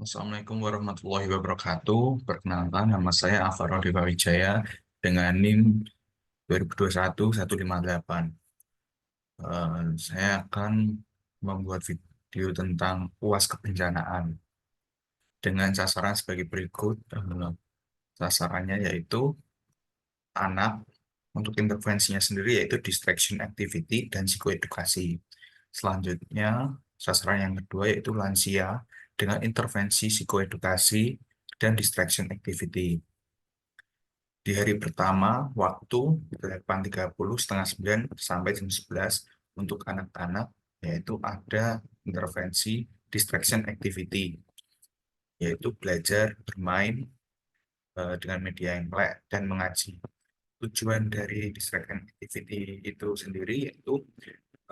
Assalamualaikum warahmatullahi wabarakatuh. Perkenalkan, nama saya Alvaro Dewa Wijaya dengan NIM 2021-158. Saya akan membuat video tentang UAS kebencanaan dengan sasaran sebagai berikut. Sasarannya yaitu anak, untuk intervensinya sendiri yaitu distraction activity dan psikoedukasi. Selanjutnya, sasaran yang kedua yaitu lansia dengan intervensi psikoedukasi dan distraction activity. Di hari pertama, waktu 8.30 setengah 9 sampai jam 11 untuk anak-anak, yaitu ada intervensi distraction activity, yaitu belajar bermain dengan media yang melek dan mengaji. Tujuan dari distraction activity itu sendiri yaitu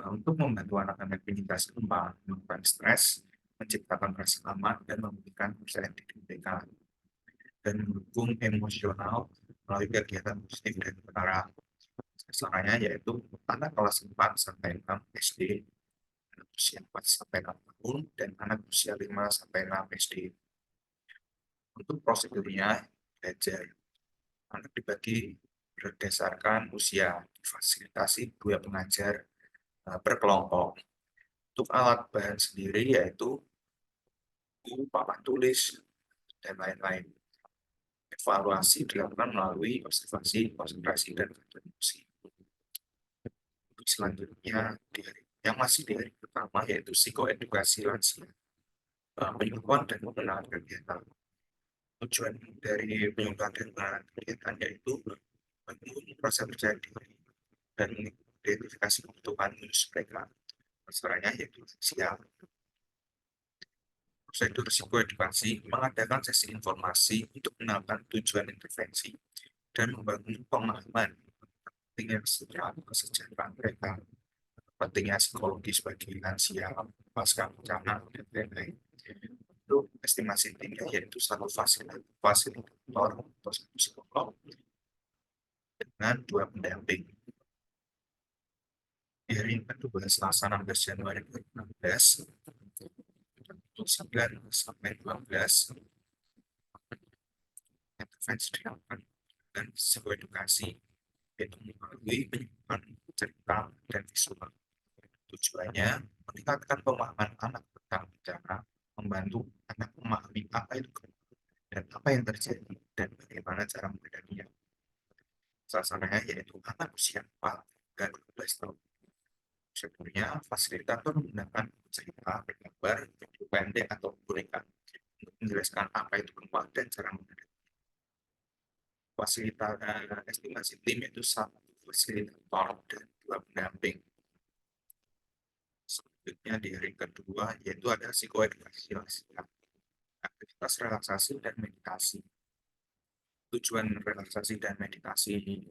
untuk membantu anak-anak penyintas gempa menekan stres, menciptakan rasa aman, dan memberikan kepercayaan diri mereka, dan mendukung emosional melalui kegiatan positif dan berarah. Sasarannya yaitu anak kelas 4 sampai 6 SD, anak usia 4 sampai 6 tahun, dan anak usia 5 sampai 6 SD. Untuk prosedurnya, belajar anak dibagi berdasarkan usia, difasilitasi 2 pengajar per kelompok. Untuk alat bahan sendiri yaitu buku, papan tulis, dan lain-lain. Evaluasi dilakukan melalui observasi, konsentrasi, dan kontribusi. Untuk selanjutnya, yang masih di hari pertama yaitu psikoedukasi lansia, penyuluhan dan pengenalan kegiatan. Tujuan dari penyuluhan dan pengenalan kegiatan yaitu membangun rasa percaya diri dan mengidentifikasi kebutuhan khusus mereka. Masalahnya yaitu siap. Prosedur psikoedukasi mengadakan sesi informasi untuk mengenalkan tujuan intervensi dan membangun pemahaman pentingnya kesejahteraan mereka, pentingnya psikologis bagi lansia pasca bencana, dan lain-lain. Untuk estimasi timnya yaitu satu fasilitator atau satu psikolog dengan 2 pendamping. Di hari kedua Selasa 16 Januari 2016 pukul 9 sampai 12 intervensi dilakukan dan psikoedukasi yaitu melalui penyuluhan cerita dan visual. Tujuannya meningkatkan pemahaman anak tentang bencana, membantu anak memahami apa itu gempa dan apa yang terjadi dan bagaimana cara menghadapinya. Sasarannya yaitu anak usia 4 hingga 12 tahun. Prosedurnya, fasilitator menggunakan cerita, gambar, video pendek atau boneka untuk menjelaskan apa itu gempa dan cara menghadapi. Estimasi tim yaitu satu fasilitator dan 2 pendamping. Selanjutnya di hari kedua yaitu ada psikoedukasi, aktivitas relaksasi dan meditasi. Tujuan relaksasi dan meditasi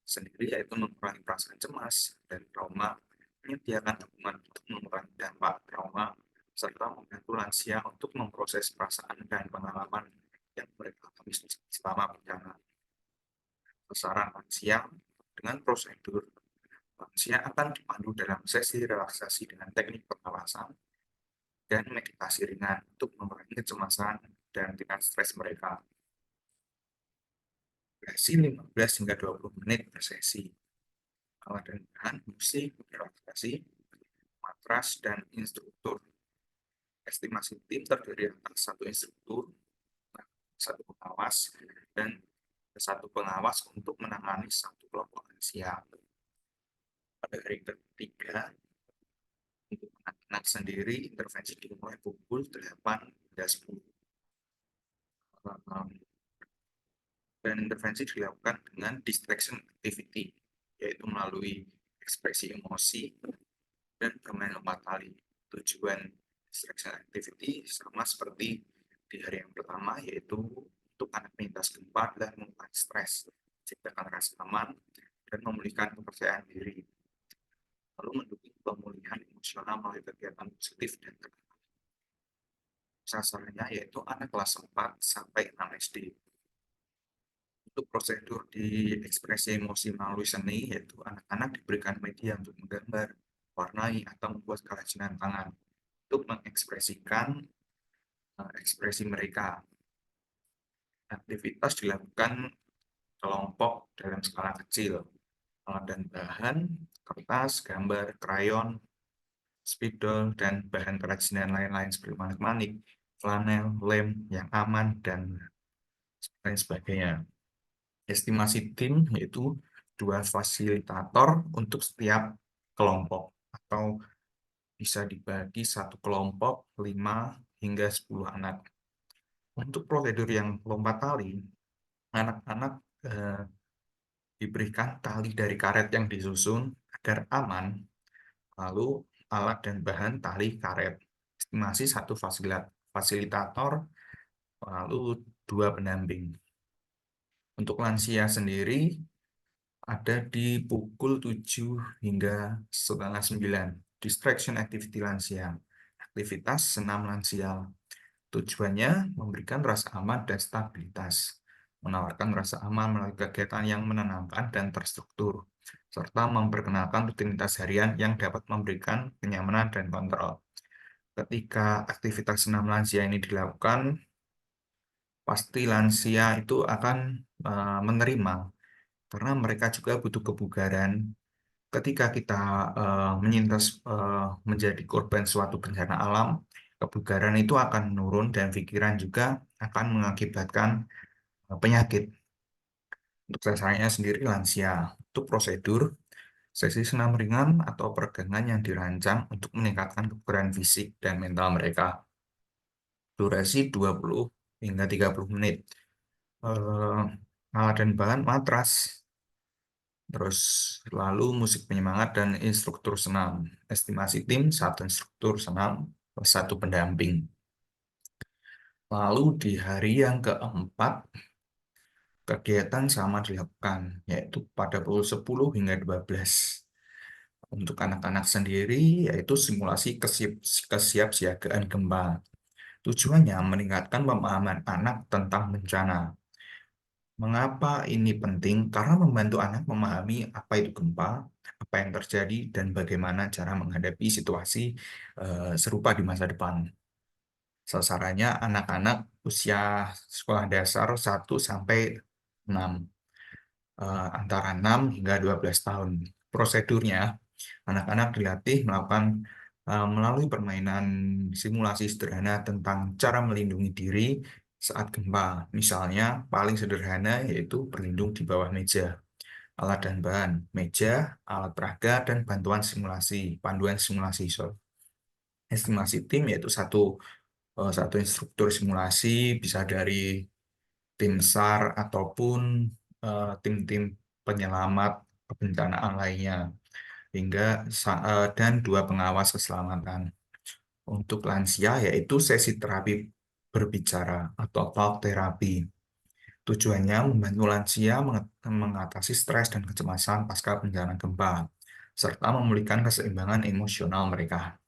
sendiri yaitu mengurangi perasaan cemas dan trauma, menyediakan dukungan untuk mengurangi dampak trauma, serta membantu lansia untuk memproses perasaan dan pengalaman yang mereka alami selama bencana. Sasaran lansia dengan prosedur lansia akan dipandu dalam sesi relaksasi dengan teknik pengawasan dan meditasi ringan untuk mengurangi kecemasan dan tingkat stres mereka. Durasi 15 hingga 20 menit per sesi. Alat dan bahan, musik, relaksasi, matras, dan instruktur. Estimasi tim terdiri atas satu instruktur, satu pengawas, dan satu pengawas untuk menangani satu kelompok lansia. Pada hari ketiga, untuk anak-anak sendiri, intervensi dimulai pukul 8 hingga 10. Dan intervensi dilakukan dengan distraction activity, yaitu melalui ekspresi emosi dan bermain lompat tali. Tujuan distraction activity sama seperti di hari yang pertama, yaitu untuk anak penyintas gempa dan mengurangi stres, menciptakan rasa aman, dan memulihkan kepercayaan diri. Lalu mendukung pemulihan emosional melalui kegiatan positif dan tekanan. Sasarannya yaitu anak kelas 4 sampai 6 SD. Untuk prosedur di ekspresi emosi melalui seni, yaitu anak-anak diberikan media untuk menggambar, warnai, atau membuat kerajinan tangan untuk mengekspresikan ekspresi mereka. Aktivitas dilakukan kelompok dalam skala kecil. Alat dan bahan, kertas, gambar, krayon, spidol, dan bahan kerajinan lain-lain seperti manik-manik, flanel, lem yang aman, dan lain sebagainya. Estimasi tim yaitu dua fasilitator untuk setiap kelompok, atau bisa dibagi satu kelompok 5 hingga 10 anak. Untuk prosedur yang lompat tali, anak-anak eh, diberikan tali dari karet yang disusun agar aman, lalu alat dan bahan tali karet. Estimasi satu fasilitator, lalu dua pendamping. Untuk lansia sendiri, ada di pukul 7 hingga setengah 9. Distraction activity lansia. Aktivitas senam lansia. Tujuannya memberikan rasa aman dan stabilitas. Menawarkan rasa aman melalui kegiatan yang menenangkan dan terstruktur, serta memperkenalkan rutinitas harian yang dapat memberikan kenyamanan dan kontrol. Ketika aktivitas senam lansia ini dilakukan, pasti lansia itu akan menerima, karena mereka juga butuh kebugaran. Ketika kita menyintas menjadi korban suatu bencana alam, kebugaran itu akan menurun dan pikiran juga akan mengakibatkan penyakit. Untuk sasarannya sendiri lansia. Untuk prosedur, sesi senam ringan atau peregangan yang dirancang untuk meningkatkan kebugaran fisik dan mental mereka. Durasi 20 hingga 30 menit. Eh, Alat dan bahan matras, terus lalu musik penyemangat dan instruktur senam. Estimasi tim, satu instruktur senam, satu pendamping. Lalu di hari yang keempat, kegiatan sama dilakukan, yaitu pada pukul 10 hingga 12. Untuk anak-anak sendiri, yaitu simulasi kesiapsiagaan gempa. Tujuannya meningkatkan pemahaman anak tentang bencana. Mengapa ini penting? Karena membantu anak memahami apa itu gempa, apa yang terjadi, dan bagaimana cara menghadapi situasi serupa di masa depan. Sasarannya anak-anak usia sekolah dasar 1 sampai 6, antara 6 hingga 12 tahun. Prosedurnya, anak-anak dilatih melakukan melalui permainan simulasi sederhana tentang cara melindungi diri saat gempa. Misalnya, paling sederhana yaitu berlindung di bawah meja. Alat dan bahan, meja, alat peraga, dan panduan simulasi. Estimasi tim yaitu satu instruktur simulasi, bisa dari tim SAR ataupun tim-tim penyelamat kebencanaan lainnya, dan dua pengawas keselamatan. Untuk lansia yaitu sesi terapi berbicara atau talk therapy. Tujuannya membantu lansia mengatasi stres dan kecemasan pasca bencana gempa, serta memulihkan keseimbangan emosional mereka.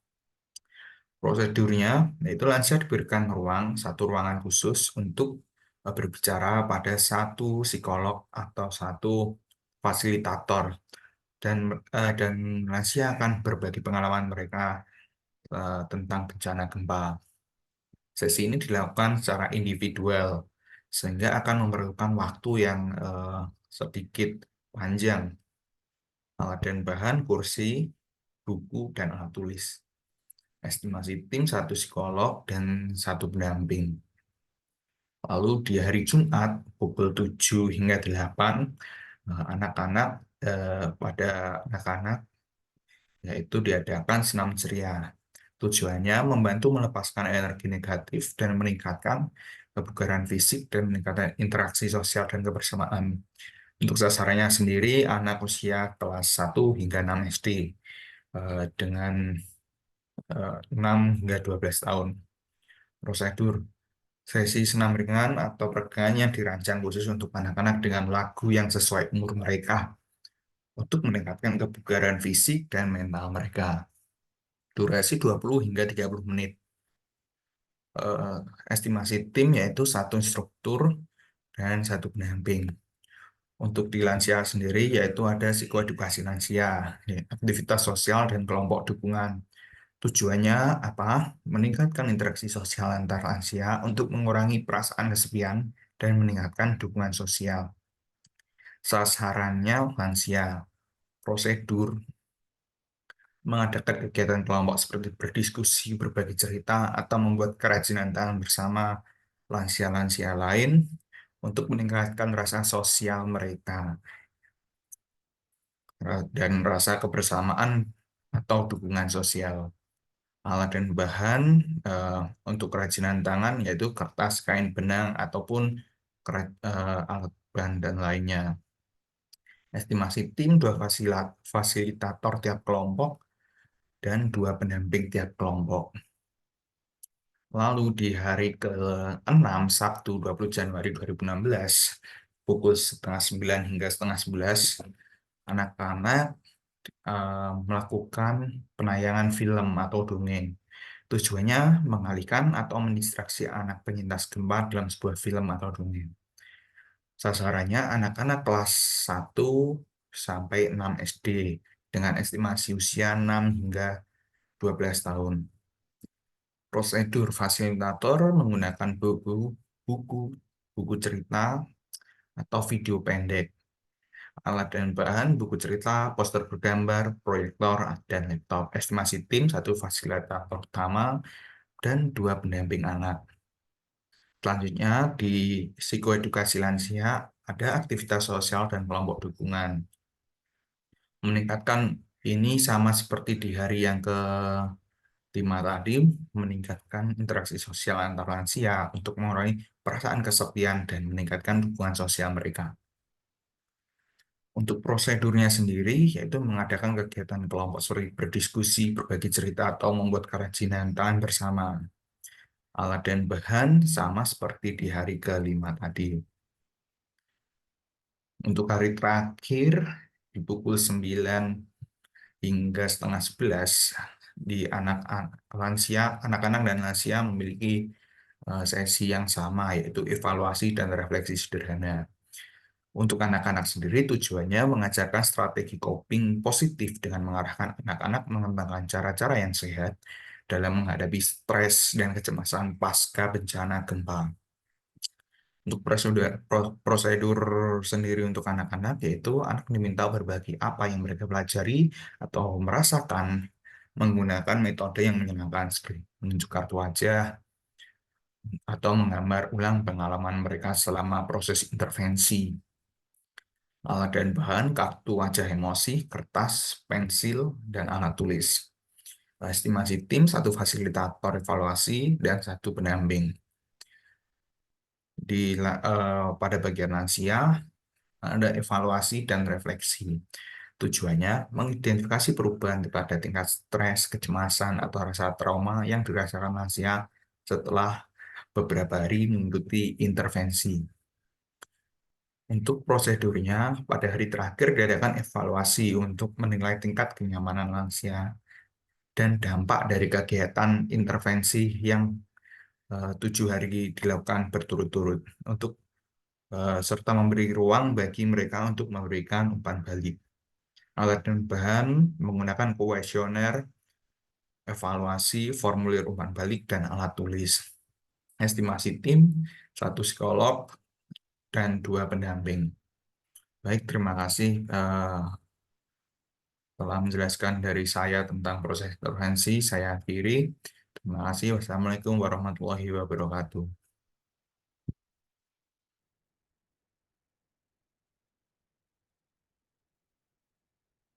Prosedurnya, yaitu lansia diberikan satu ruangan khusus untuk berbicara pada satu psikolog atau satu fasilitator, dan lansia akan berbagi pengalaman mereka tentang bencana gempa. Sesi ini dilakukan secara individual, sehingga akan memerlukan waktu yang sedikit panjang. Alat dan bahan, kursi, buku, dan alat tulis. Estimasi tim, satu psikolog dan satu pendamping. Lalu di hari Jumat, pukul 7 hingga 8, anak-anak pada anak-anak yaitu diadakan senam ceria. Tujuannya membantu melepaskan energi negatif dan meningkatkan kebugaran fisik dan meningkatkan interaksi sosial dan kebersamaan. Untuk sasarannya sendiri, anak usia kelas 1 hingga 6 SD dengan 6 hingga 12 tahun. Prosedur sesi senam ringan atau peregangan yang dirancang khusus untuk anak-anak dengan lagu yang sesuai umur mereka untuk meningkatkan kebugaran fisik dan mental mereka. Durasi 20 hingga 30 menit. Eh, Estimasi tim yaitu satu instruktur dan satu pendamping. Untuk di lansia sendiri yaitu ada psikoedukasi lansia, ya, aktivitas sosial dan kelompok dukungan. Tujuannya apa? Meningkatkan interaksi sosial antar lansia untuk mengurangi perasaan kesepian dan meningkatkan dukungan sosial. Sasarannya lansia. Prosedur mengadakan kegiatan kelompok seperti berdiskusi, berbagi cerita, atau membuat kerajinan tangan bersama lansia-lansia lain untuk meningkatkan rasa sosial mereka dan rasa kebersamaan atau dukungan sosial. Alat dan bahan eh, untuk kerajinan tangan yaitu kertas, kain benang, ataupun alat bahan dan lainnya. Estimasi tim, dua fasilitator tiap kelompok, dan dua pendamping tiap kelompok. Lalu di hari ke-6, Sabtu 20 Januari 2016, pukul setengah 9 hingga setengah 11, anak-anak melakukan penayangan film atau dongeng. Tujuannya mengalihkan atau mendistraksi anak penyintas gempa dalam sebuah film atau dongeng. Sasarannya anak-anak kelas 1 sampai 6 SD dengan estimasi usia 6 hingga 12 tahun. Prosedur fasilitator menggunakan buku, buku cerita, atau video pendek. Alat dan bahan, buku cerita, poster bergambar, proyektor, dan laptop. Estimasi tim, satu fasilitator utama, dan dua pendamping anak. Selanjutnya, di psikoedukasi lansia, ada aktivitas sosial dan kelompok dukungan. Meningkatkan ini sama seperti di hari yang ke-5 tadi, meningkatkan interaksi sosial antar lansia untuk mengurangi perasaan kesepian dan meningkatkan dukungan sosial mereka. Untuk prosedurnya sendiri, yaitu mengadakan kegiatan kelompok seperti berdiskusi, berbagi cerita, atau membuat kerajinan tangan bersama. Alat dan bahan sama seperti di hari ke-5 tadi. Untuk hari terakhir, di pukul 9 hingga setengah 11, di anak-anak dan lansia memiliki sesi yang sama, yaitu evaluasi dan refleksi sederhana. Untuk anak-anak sendiri, tujuannya mengajarkan strategi coping positif dengan mengarahkan anak-anak mengembangkan cara-cara yang sehat dalam menghadapi stres dan kecemasan pasca bencana gempa. Untuk prosedur sendiri untuk anak-anak, yaitu anak diminta berbagi apa yang mereka pelajari atau merasakan menggunakan metode yang menyenangkan seperti menunjuk kartu wajah atau menggambar ulang pengalaman mereka selama proses intervensi. Alat dan bahan, kartu wajah emosi, kertas, pensil, dan alat tulis. Estimasi tim, satu fasilitator evaluasi, dan satu pendamping. Pada bagian lansia, ada evaluasi dan refleksi. Tujuannya mengidentifikasi perubahan pada tingkat stres, kecemasan, atau rasa trauma yang dirasakan lansia setelah beberapa hari mengikuti intervensi. Untuk prosedurnya, pada hari terakhir diadakan evaluasi untuk menilai tingkat kenyamanan lansia dan dampak dari kegiatan intervensi yang 7 hari dilakukan berturut-turut untuk serta memberi ruang bagi mereka untuk memberikan umpan balik. Alat dan bahan menggunakan kuesioner, evaluasi, formulir umpan balik, dan alat tulis. Estimasi tim, satu psikolog, dan dua pendamping. Baik, terima kasih telah menjelaskan dari saya tentang proses intervensi. Saya akhiri. Terima kasih. Wassalamualaikum warahmatullahi wabarakatuh.